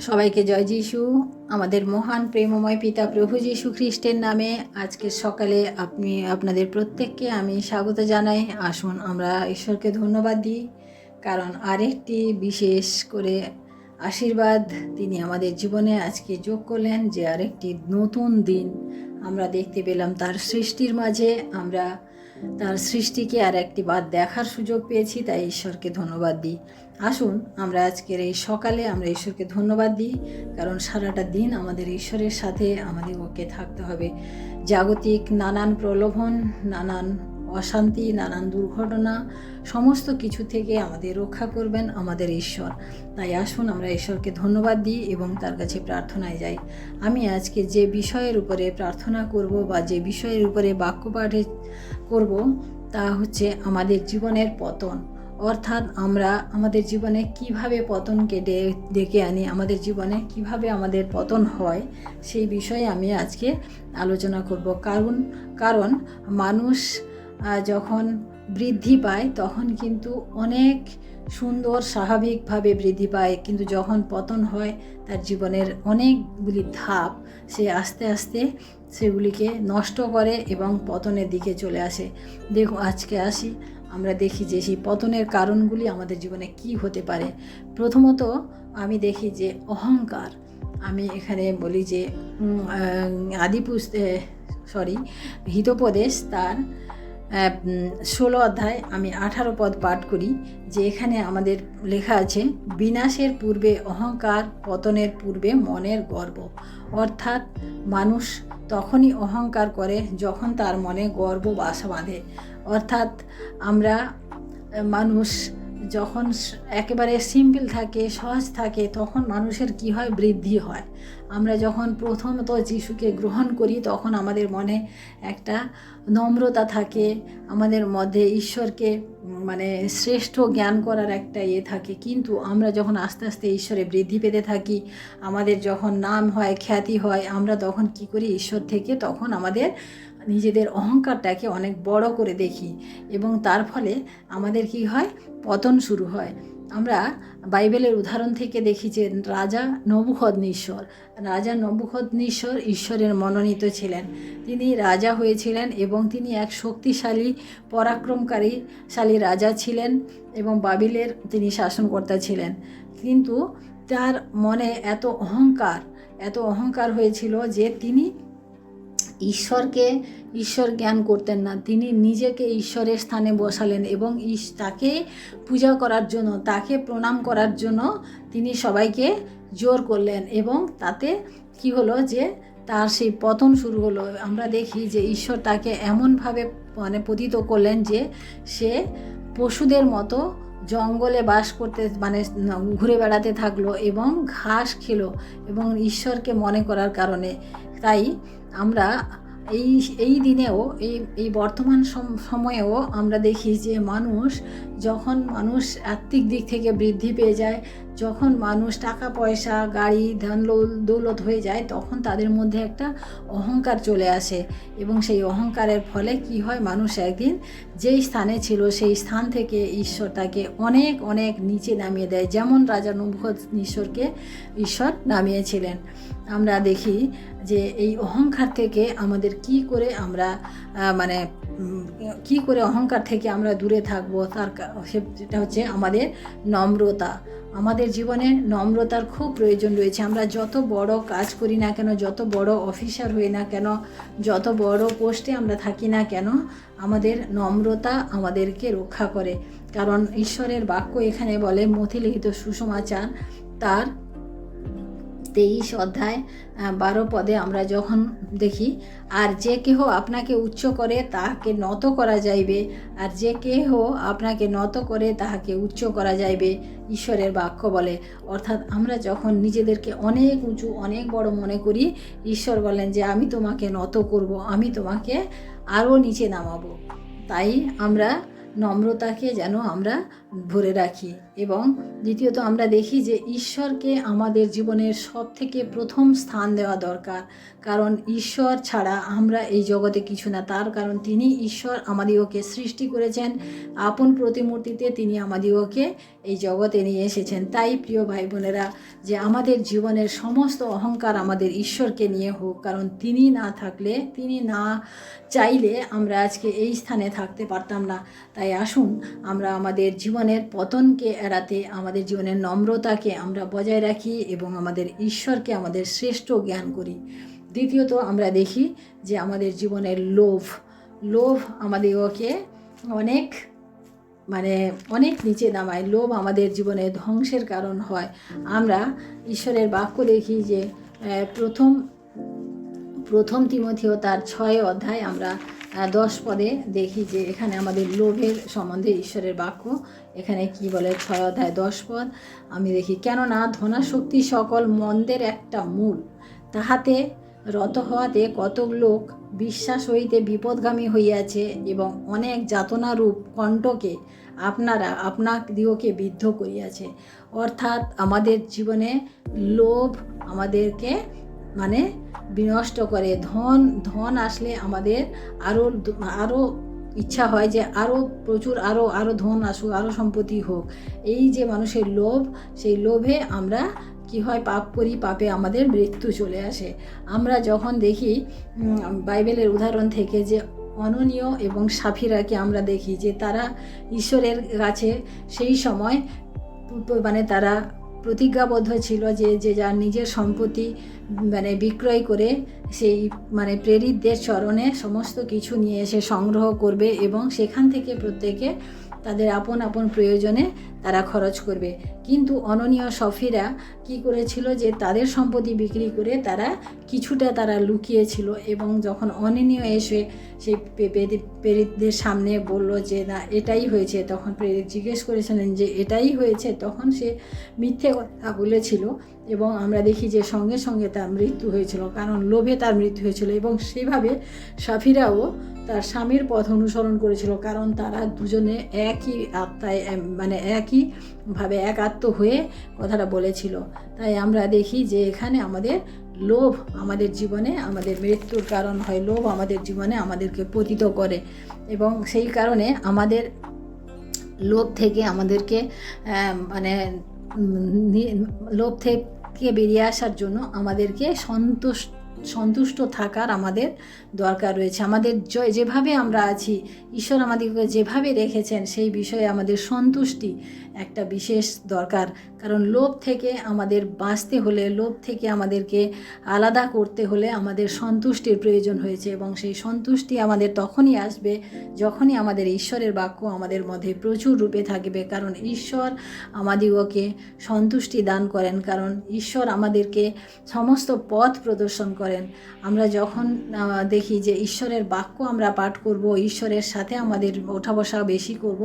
সবাইকে জয় যিশু। আমাদের মহান প্রেমময় পিতা প্রভু যীশু খ্রিস্টের নামে আজকের সকালে আপনাদের প্রত্যেককে আমি স্বাগত জানাই। আসুন আমরা ঈশ্বরকে ধন্যবাদ দিই, কারণ আরেকটি বিশেষ করে আশীর্বাদ তিনি আমাদের জীবনে আজকে যোগ করলেন, যে আরেকটি নতুন দিন আমরা দেখতে পেলাম তার সৃষ্টির মাঝে। আমরা তার সৃষ্টিকে আর একটি বার দেখার সুযোগ পেয়েছি, তাই ঈশ্বরকে ধন্যবাদ দিই। আসুন আমরা আজকের এই সকালে আমরা ঈশ্বরকে ধন্যবাদ দিই, কারণ সারাটা দিন আমাদের ঈশ্বরের সাথে আমাদেরকে থাকতে হবে। জাগতিক নানান প্রলোভন, নানান অশান্তি, নানান দুর্ঘটনা, সমস্ত কিছু থেকে আমাদের রক্ষা করবেন আমাদের ঈশ্বর। তাই আসুন আমরা ঈশ্বরকে ধন্যবাদ দিই এবং তার কাছে প্রার্থনায় যাই। আমি আজকে যে বিষয়ের উপরে প্রার্থনা করব বা যে বিষয়ের উপরে বাক্যপাঠে করব, তা হচ্ছে আমাদের জীবনের পতন। অর্থাৎ আমরা আমাদের জীবনে কিভাবে পতনকে ডেকে আনি, আমাদের জীবনে কিভাবে আমাদের পতন হয়, সেই বিষয়ে আমি আজকে আলোচনা করব। কারণ মানুষ যখন বৃদ্ধি পায় তখন কিন্তু অনেক সুন্দর স্বাভাবিকভাবে বৃদ্ধি পায়, কিন্তু যখন পতন হয় তার জীবনের অনেকগুলি ধাপ সে আস্তে আস্তে সেগুলিকে নষ্ট করে এবং পতনের দিকে চলে আসে। দেখুন, আজকে আসি আমরা দেখি যে সেই পতনের কারণগুলি আমাদের জীবনে কি হতে পারে। প্রথমত আমি দেখি যে অহংকার। আমি এখানে বলি যে হিতোপদেশ তার 16 অধ্যায় আমি 18 পদ পাঠ করি, যে এখানে আমাদের লেখা আছে, বিনাশের পূর্বে অহংকার, পতনের পূর্বে মনের গর্ব। অর্থাৎ মানুষ তখনই অহংকার করে যখন তার মনে গর্ব বাসা বাঁধে। অর্থাৎ মানুষ যখন একেবারে সিম্পল থাকে, সহজ থাকে, তখন মানুষের কি হয়, বৃদ্ধি হয়। আমরা যখন প্রথমত যিশুকে গ্রহণ করি তখন আমাদের মনে একটা নম্রতা থাকে, আমাদের মধ্যে ঈশ্বরকে শ্রেষ্ঠ জ্ঞান করার একটা থাকে। কিন্তু আমরা যখন আস্তে আস্তে ঈশ্বরে বৃদ্ধি পেতে থাকি, আমাদের যখন নাম হয়, খ্যাতি হয়, আমরা তখন কি করি, ঈশ্বর থেকে তখন আমাদের নিজেদের অহংকারটাকে অনেক বড় করে দেখি এবং তার ফলে আমাদের কি হয়, পতন শুরু হয়। আমরা বাইবেলের উদাহরণ থেকে দেখি যে রাজা নবুখদনেস্বর ঈশ্বরের মনোনীত ছিলেন। তিনি রাজা হয়েছিলেন এবং তিনি এক শক্তিশালী পরাক্রমশালী রাজা ছিলেন এবং বাবিলের তিনি শাসনকর্তা ছিলেন। কিন্তু তার মনে এত অহংকার হয়েছিল যে তিনি ঈশ্বর জ্ঞান করতেন না। তিনি নিজেকে ঈশ্বরের স্থানে বসালেন এবং তাকে পূজা করার জন্য, তাকে প্রণাম করার জন্য তিনি সবাইকে জোর করলেন এবং তাতে কি হলো, যে তার সেই পতন শুরু হলো। আমরা দেখি যে ঈশ্বর তাকে এমনভাবে পতিত করলেন যে সে পশুদের মতো জঙ্গলে বাস করতে ঘুরে বেড়াতে থাকলো এবং ঘাস খেলো এবং ঈশ্বরকে মনে করার কারণে। তাই আমরা এই দিনেও এই বর্তমান সময়েও আমরা দেখি যে যখন মানুষ আর্থিক দিক থেকে বৃদ্ধি পেয়ে যায়, যখন মানুষ টাকা পয়সা, গাড়ি, ধন দৌলত হয়ে যায়, তখন তাদের মধ্যে একটা অহংকার চলে আসে এবং সেই অহংকারের ফলে কি হয়, মানুষ একদিন যেই স্থানে ছিল সেই স্থান থেকে ঈশ্বর তাকে অনেক অনেক নিচে নামিয়ে দেয়, যেমন রাজা নবুখদনেস্বরকে ঈশ্বর নামিয়েছিলেন। আমরা দেখি যে এই অহংকার থেকে আমাদের কি করে অহংকার থেকে আমরা দূরে থাকবো, সেটা হচ্ছে আমাদের নম্রতা। আমাদের জীবনে নম্রতার খুব প্রয়োজন রয়েছে। আমরা যত বড় কাজ করি না কেন, যত বড় অফিসার হই না কেন, যত বড় পোস্টে আমরা থাকি না কেন, আমাদের নম্রতা আমাদেরকে রক্ষা করে। কারণ ঈশ্বরের বাক্য এখানে বলে, মথি লিখিত সুসমাচার তার 23 অধ্যায় 12 পদে আমরা যখন দেখি, আর যে কেহ আপনাকে উচ্চ করে তাহাকে নত করা যাইবে, আর যে কেহ আপনাকে নত করে তাহাকে উচ্চ করা যাইবে, ঈশ্বরের বাক্য বলে। অর্থাৎ আমরা যখন নিজেদেরকে অনেক উঁচু, অনেক বড় মনে করি, ঈশ্বর বলেন যে আমি তোমাকে নত করব, আমি তোমাকে আরও নিচে নামাবো। তাই আমরা নম্রতাকে যেন আমরা ভরে রাখি। এবং দ্বিতীয়ত আমরা দেখি যে ঈশ্বরকে আমাদের জীবনের সব থেকে প্রথম স্থান দেওয়া দরকার, কারণ ঈশ্বর ছাড়া আমরা এই জগতে কিছু না। তার কারণ তিনি ঈশ্বর আমাদিগকে সৃষ্টি করেছেন, আপন প্রতিমূর্তিতে তিনি আমাদিগকে এই জগতে নিয়ে এসেছেন। তাই প্রিয় ভাই বোনেরা, যে আমাদের জীবনের সমস্ত অহংকার আমাদের ঈশ্বরকে নিয়ে হোক, কারণ তিনি না থাকলে, তিনি না চাইলে আমরা আজকে এই স্থানে থাকতে পারতাম না। তাই আসুন আমরা আমাদের জীবনের পতনকে এড়াতে আমাদের জীবনের নম্রতাকে আমরা বজায় রাখি এবং আমাদের ঈশ্বরকে আমাদের শ্রেষ্ঠ জ্ঞান করি। দ্বিতীয়ত আমরা দেখি যে আমাদের জীবনের লোভ আমাদেরকে অনেক নিচে নামায়। লোভ আমাদের জীবনে ধ্বংসের কারণ হয়। আমরা ঈশ্বরের বাক্য দেখি যে প্রথম তিমথিও তার 6 অধ্যায় আমরা 10 পদে দেখি যে এখানে আমাদের লোভের সম্বন্ধে ঈশ্বরের বাক্য এখানে কি বলে। 6 অধ্যায় 10 পদ আমি দেখি, কেননা ধনাশক্তি সকল মন্দের একটা মূল, তাহাতে রত হওয়াতে কতক লোক বিশ্বাস হইতে বিপদগামী হইয়াছে এবং অনেক যাতনারূপ কণ্টকে আপনাদিগকে বিদ্ধ করিয়াছে। অর্থাৎ আমাদের জীবনে লোভ আমাদেরকে বিনষ্ট করে। ধন আসলে আমাদের আরও ইচ্ছা হয় যে আরও ধন আসুক, আরও সম্পত্তি হোক। এই যে মানুষের লোভ, সেই লোভে আমরা কি হয়, পাপ করি, পাপে আমাদের মৃত্যু চলে আসে। আমরা যখন দেখি বাইবেলের উদাহরণ থেকে যে অননীয় এবং সাফিরাকে আমরা দেখি যে তারা ঈশ্বরের কাছে সেই সময় তারা প্রতিজ্ঞাবদ্ধ ছিল যে যার নিজের সম্পত্তি বিক্রয় করে সেই প্রেরিতদের চরণে সমস্ত কিছু নিয়ে এসে সংগ্রহ করবে এবং সেখান থেকে প্রত্যেকে তাদের আপন আপন প্রয়োজনে তারা খরচ করবে। কিন্তু অননীয় সফিরা কি করেছিল যে তাদের সম্পত্তি বিক্রি করে কিছুটা তারা লুকিয়েছিল এবং যখন অননীয় এসে সেই প্রেরিতদের সামনে বলল যে না এটাই হয়েছে, তখন প্রেরিত জিজ্ঞেস করেছিলেন যে এটাই হয়েছে, তখন সে মিথ্যে কথা বলেছিল এবং আমরা দেখি যে সঙ্গে সঙ্গে তার মৃত্যু হয়েছিল, কারণ লোভে তার মৃত্যু হয়েছিল। এবং সেইভাবে সাফিরাও তার স্বামীর পথ অনুসরণ করেছিল, কারণ তারা দুজনে একই আত্মায় একইভাবে এক আত্ম হয়ে কথাটা বলেছিল। তাই আমরা দেখি যে এখানে আমাদের লোভ আমাদের জীবনে আমাদের মৃত্যুর কারণ হয়। লোভ আমাদের জীবনে আমাদেরকে পতিত করে এবং সেই কারণে আমাদের লোভ থেকে আমাদেরকে লোভ থেকে বেরিয়ে আসার জন্য আমাদেরকে সন্তুষ্ট থাকার আমাদের দরকার রয়েছে। আমাদের যেভাবে আমরা আছি, ঈশ্বর আমাদেরকে যেভাবে রেখেছেন সেই বিষয়ে আমাদের সন্তুষ্টি একটা বিশেষ দরকার। কারণ লোভ থেকে আমাদের বাঁচতে হলে, লোভ থেকে আমাদেরকে আলাদা করতে হলে আমাদের সন্তুষ্টির প্রয়োজন হয়েছে এবং সেই সন্তুষ্টি আমাদের তখনই আসবে যখনই আমাদের ঈশ্বরের বাক্য আমাদের মধ্যে প্রচুর রূপে থাকবে। কারণ ঈশ্বর আমাদিগকে সন্তুষ্টি দান করেন, কারণ ঈশ্বর আমাদেরকে সমস্ত পথ প্রদর্শন করেন। আমরা যখন দেখি যে ঈশ্বরের বাক্য আমরা পাঠ করব, ঈশ্বরের সাথে আমাদের ওঠা বসা বেশি করব,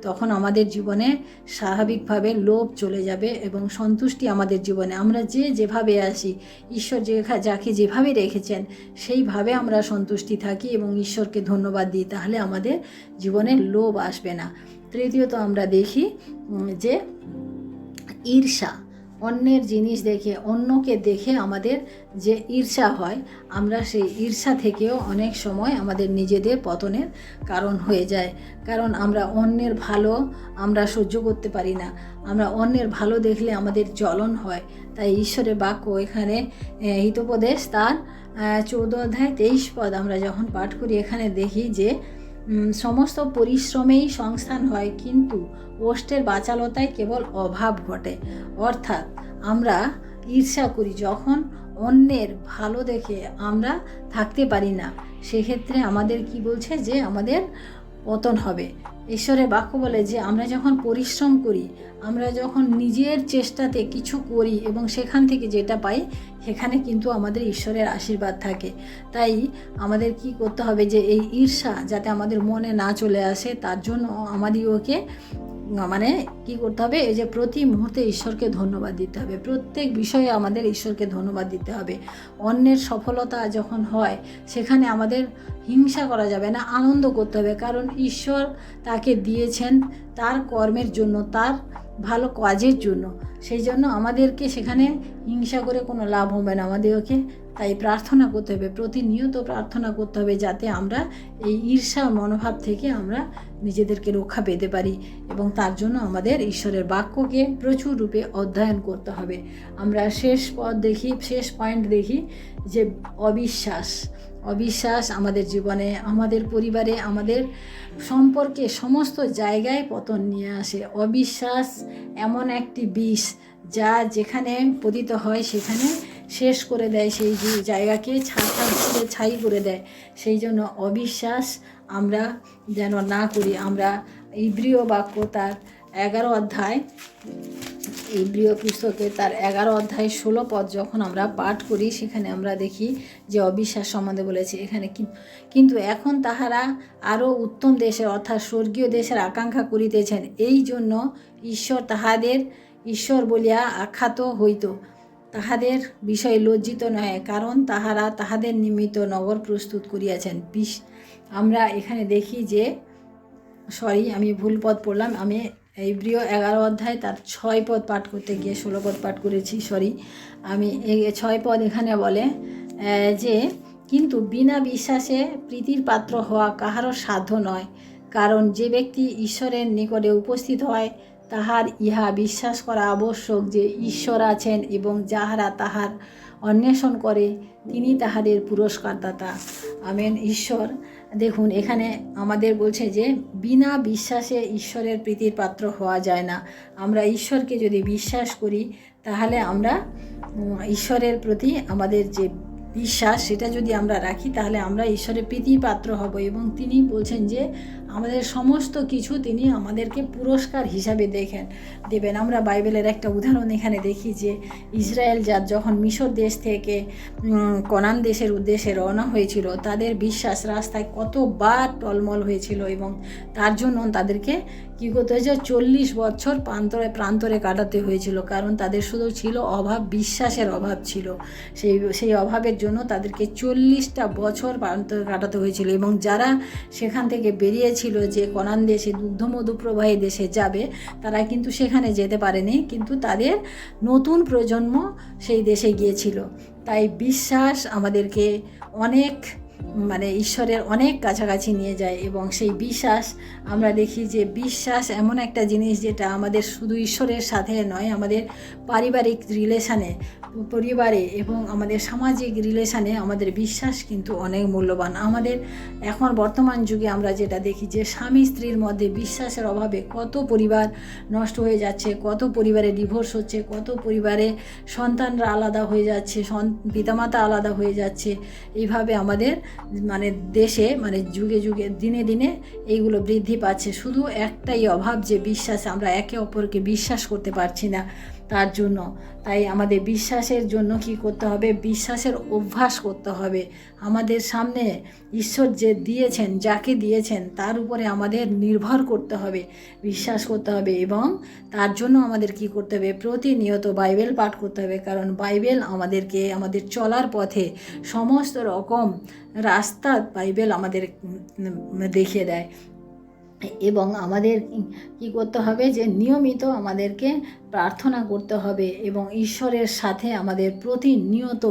তখন আমাদের জীবনে স্বাভাবিকভাবে লোভ চলে যাবে এবং সন্তুষ্টি আমাদের জীবনে, আমরা যেভাবে আসি, ঈশ্বর যাকে যেভাবে রেখেছেন সেইভাবে আমরা সন্তুষ্টি থাকি এবং ঈশ্বরকে ধন্যবাদ দিই, তাহলে আমাদের জীবনে লোভ আসবে না। তৃতীয়ত আমরা দেখি যে ঈর্ষা, অন্যের জিনিস দেখে, অন্যকে দেখে আমাদের যে ঈর্ষা হয়, আমরা সেই ঈর্ষা থেকেও অনেক সময় আমাদের নিজেদের পতনের কারণ হয়ে যায়। কারণ আমরা অন্যের ভালো আমরা সহ্য করতে পারি না, আমরা অন্যের ভালো দেখলে আমাদের জ্বলন হয়। তাই ঈশ্বরের বাক্য এখানে হিতোপদেশ তার 14 অধ্যায় 23 পদ আমরা যখন পাঠ করি, এখানে দেখি যে সমস্ত পরিশ্রমেই সংস্থান হয়, কিন্তু ওষ্ঠের বাচালতায় কেবল অভাব ঘটে। অর্থাৎ আমরা ঈর্ষা করি, যখন অন্যের ভালো দেখে আমরা থাকতে পারি না, সেক্ষেত্রে আমাদের কি বলছে যে আমাদের পতন হবে। ঈশ্বরের বাক্য বলে যে আমরা যখন পরিশ্রম করি, আমরা যখন নিজের চেষ্টাতে কিছু করি এবং সেখান থেকে যেটা পাই, সেখানে কিন্তু আমাদের ঈশ্বরের আশীর্বাদ থাকে। তাই আমাদের কি করতে হবে যে এই ঈর্ষা যাতে আমাদের মনে না চলে আসে, তার জন্য আমাদেরকে মানে কি করতে হবে, এই যে প্রতি মুহূর্তে ঈশ্বরকে ধন্যবাদ দিতে হবে, প্রত্যেক বিষয়ে আমাদের ঈশ্বরকে ধন্যবাদ দিতে হবে। অন্যের সফলতা যখন হয় সেখানে আমাদের হিংসা করা যাবে না, আনন্দ করতে হবে, কারণ ঈশ্বর তাকে দিয়েছেন তার কর্মের জন্য, তার ভালো কাজের জন্য। সেই জন্য আমাদেরকে সেখানে হিংসা করে কোনো লাভ হবে না, আমাদেরকে তাই প্রার্থনা করতে হবে, প্রতিনিয়ত প্রার্থনা করতে হবে, যাতে আমরা এই ঈর্ষা মনোভাব থেকে আমরা নিজেদেরকে রক্ষা পেতে পারি। এবং তার জন্য আমাদের ঈশ্বরের বাক্যকে প্রচুর রূপে অধ্যয়ন করতে হবে। আমরা শেষ পয়েন্ট দেখি যে অবিশ্বাস আমাদের জীবনে, আমাদের পরিবারে, আমাদের সম্পর্কে, সমস্ত জায়গায় পতন নিয়ে আসে। অবিশ্বাস এমন একটি বিষ যা যেখানে পতিত হয় সেখানে শেষ করে দেয়, সেই জায়গাকে ছাই করে দেয়। সেই জন্য অবিশ্বাস আমরা যেন না করি। আমরা ইব্রিয় বাক্য তার 11 অধ্যায়, ইব্রিয় পুস্তকে তার 11 অধ্যায় 16 পদ যখন আমরা পাঠ করি, সেখানে আমরা দেখি যে অবিশ্বাস সম্বন্ধে বলেছে এখানে, কিন্তু এখন তাহারা আরও উত্তম দেশের অর্থাৎ স্বর্গীয় দেশের আকাঙ্ক্ষা করিতেছেন, এই জন্য ঈশ্বর তাহাদের ঈশ্বর বলিয়া আখ্যাত হইত। তাহাদের বিষয়ে লজ্জিত নয়, কারণ তাহারা তাহাদের নিমিত্ত নগর প্রস্তুত করিয়াছেন। আমরা এখানে দেখি যে আমি ভুল পদ পড়লাম, আমি ইব্রিয় 11 অধ্যায় তার 6 পদ পাঠ করতে গিয়ে 16 পদ পাঠ করেছি, আমি 6 পদ এখানে বলে যে কিন্তু বিনা বিশ্বাসে প্রীতির পাত্র হওয়া কাহারও সাধ্য নয়, কারণ যে ব্যক্তি ঈশ্বরের নিকটে উপস্থিত হয় তাহার ইহা বিশ্বাস করা আবশ্যক যে ঈশ্বর আছেন এবং যাহারা তাহার অন্বেষণ করে তিনি তাহাদের পুরস্কারদাতা। আমেন। ঈশ্বর, দেখুন এখানে আমাদের বলছে যে বিনা বিশ্বাসে ঈশ্বরের প্রীতির পাত্র হওয়া যায় না। আমরা ঈশ্বরকে যদি বিশ্বাস করি তাহলে আমরা ঈশ্বরের প্রতি আমাদের যে বিশ্বাস সেটা যদি আমরা রাখি তাহলে আমরা ঈশ্বরের প্রীতির পাত্র হব, এবং তিনি বলছেন যে আমাদের সমস্ত কিছু তিনি আমাদেরকে পুরস্কার হিসাবে দেবেন। আমরা বাইবেলের একটা উদাহরণ এখানে দেখি যে ইসরায়েল জাত যখন মিশর দেশ থেকে কনান দেশের উদ্দেশ্যে রওনা হয়েছিল, তাদের বিশ্বাস রাস্তায় কতবার টলমল হয়েছিল, এবং তার জন্য তাদেরকে কী করতে হয়েছে, 40 বছর প্রান্তরে কাটাতে হয়েছিল, কারণ তাদের শুধু ছিল অভাব, বিশ্বাসের অভাব ছিল। সেই অভাবের জন্য তাদেরকে 40টা বছর প্রান্তরে কাটাতে হয়েছিল। এবং যারা সেখান থেকে বেরিয়েছিল যে কনান দেশে দুগ্ধমধু প্রবাহী দেশে যাবে, তারা কিন্তু সেখানে যেতে পারেনি, কিন্তু তাদের নতুন প্রজন্ম সেই দেশে গিয়েছিল। তাই বিশ্বাস আমাদেরকে অনেক ঈশ্বরের অনেক কাছাকাছি নিয়ে যায়। এবং সেই বিশ্বাস আমরা দেখি যে বিশ্বাস এমন একটা জিনিস যেটা আমাদের শুধু ঈশ্বরের সাথে নয়, আমাদের পারিবারিক পরিবারে এবং আমাদের সামাজিক রিলেশানে আমাদের বিশ্বাস কিন্তু অনেক মূল্যবান। আমাদের এখন বর্তমান যুগে আমরা যেটা দেখি যে স্বামী স্ত্রীর মধ্যে বিশ্বাসের অভাবে কত পরিবার নষ্ট হয়ে যাচ্ছে, কত পরিবারে ডিভোর্স হচ্ছে, কত পরিবারে সন্তানরা আলাদা হয়ে যাচ্ছে, পিতামাতা আলাদা হয়ে যাচ্ছে। এইভাবে আমাদের দেশে যুগে যুগে দিনে দিনে এইগুলো বৃদ্ধি পাচ্ছে। শুধু একটাই অভাব যে বিশ্বাস, আমরা একে অপরকে বিশ্বাস করতে পারছি না। তার জন্য তাই আমাদের বিশ্বাসের জন্য কি করতে হবে, বিশ্বাসের অভ্যাস করতে হবে। আমাদের সামনে ঈশ্বর যে দিয়েছেন, যাকে দিয়েছেন তার উপরে আমাদের নির্ভর করতে হবে, বিশ্বাস করতে হবে। এবং তার জন্য আমাদের কি করতে হবে, প্রতিনিয়ত বাইবেল পাঠ করতে হবে, কারণ বাইবেল আমাদেরকে আমাদের চলার পথে সমস্ত রকম রাস্তা বাইবেল আমাদের দেখিয়ে দেয়। এবং আমাদের কি করতে হবে যে নিয়মিত আমাদেরকে প্রার্থনা করতে হবে এবং ঈশ্বরের সাথে আমাদের প্রতিনিয়ত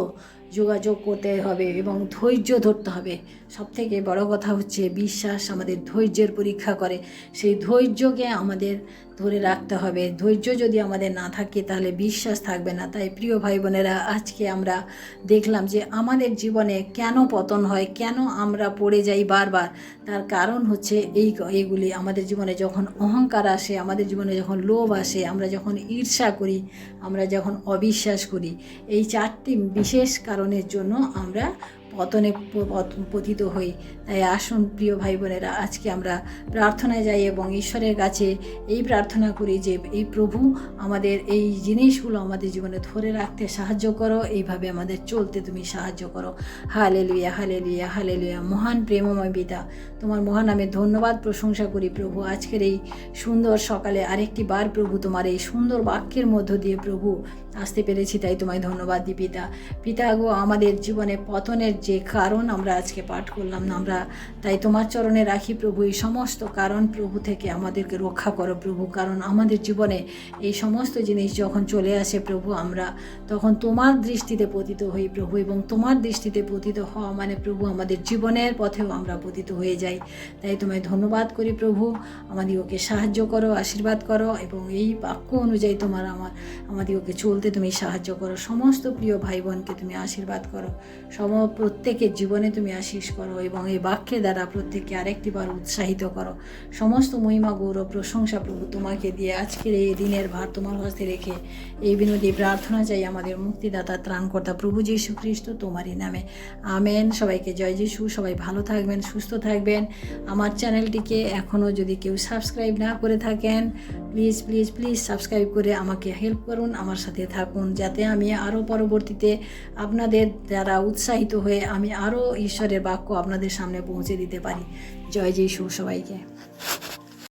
যোগাযোগ করতে হবে এবং ধৈর্য ধরতে হবে। সবথেকে বড় কথা হচ্ছে বিশ্বাস আমাদের ধৈর্যের পরীক্ষা করে, সেই ধৈর্যকে আমাদের ধরে রাখতে হবে। ধৈর্য যদি আমাদের না থাকে তাহলে বিশ্বাস থাকবে না। তাই প্রিয় ভাই বোনেরা, আজকে আমরা দেখলাম যে আমাদের জীবনে কেন পতন হয়, কেন আমরা পড়ে যাই বারবার। তার কারণ হচ্ছে এইগুলি আমাদের জীবনে যখন অহংকার আসে, আমাদের জীবনে যখন লোভ আসে, আমরা যখন ঈর্ষা করি, আমরা যখন অবিশ্বাস করি, এই 4টি বিশেষ কারণের জন্য আমরা পতনে পতিত হই। তাই আসুন প্রিয় ভাই বোনেরা, আজকে আমরা প্রার্থনায় যাই এবং ঈশ্বরের কাছে এই প্রার্থনা করি যে এই প্রভু আমাদের এই জিনিসগুলো আমাদের জীবনে ধরে রাখতে সাহায্য করো, এইভাবে আমাদের চলতে তুমি সাহায্য করো। Hallelujah, hallelujah, hallelujah. মহান প্রেমময় পিতা, তোমার মহান নামে ধন্যবাদ প্রশংসা করি প্রভু। আজকের এই সুন্দর সকালে আরেকটি বার প্রভু তোমার এই সুন্দর বাক্যের মধ্য দিয়ে প্রভু আসতে পেরেছি, তাই তোমায় ধন্যবাদ দিই পিতা। পিতা গো, আমাদের জীবনে পতনের যে কারণ আমরা আজকে পাঠ করলাম না, আমরা তাই তোমার চরণে রাখি প্রভু। এই সমস্ত কারণ প্রভু থেকে আমাদেরকে রক্ষা করো প্রভু, কারণ আমাদের জীবনে এই সমস্ত জিনিস যখন চলে আসে প্রভু, আমরা তখন তোমার দৃষ্টিতে পতিত হই প্রভু, এবং তোমার দৃষ্টিতে পতিত হওয়া মানে প্রভু আমাদের জীবনের পথেও আমরা পতিত হয়ে যাই। তাই তোমায় ধন্যবাদ করি প্রভু, আমাদিগকে সাহায্য করো, আশীর্বাদ করো, এবং এই বাক্য অনুযায়ী আমাদিগকে চলতে তুমি সাহায্য করো। সমস্ত প্রিয় ভাই বোনকে তুমি আশীর্বাদ করো, প্রত্যেকের জীবনে তুমি আশীষ করো, এবং এই বাক্যের দ্বারা প্রত্যেককে আরেকটি বার উৎসাহিত করো। সমস্ত মহিমা গৌরব প্রশংসা প্রভু তোমাকে দিয়ে আজকের এই দিনের ভার তোমার হস্তে রেখে এই বিনতি প্রার্থনা চাই আমাদের মুক্তিদাতা ত্রাণকর্তা প্রভু যীশু খ্রিস্ট তোমারই নামে, আমেন। সবাইকে জয় যীশু। সবাই ভালো থাকবেন, সুস্থ থাকবেন। আমার চ্যানেলটিকে এখনও যদি কেউ সাবস্ক্রাইব না করে থাকেন, প্লিজ প্লিজ প্লিজ সাবস্ক্রাইব করে আমাকে হেল্প করুন, আমার সাথে থাকুন, যাতে আমি আরও পরবর্তীতে আপনাদের দ্বারা উৎসাহিত হয়ে আমি আরও ঈশ্বরের বাক্য আপনাদের সামনে পৌঁছে দিতে পারি। জয় যীশু সবাইকে।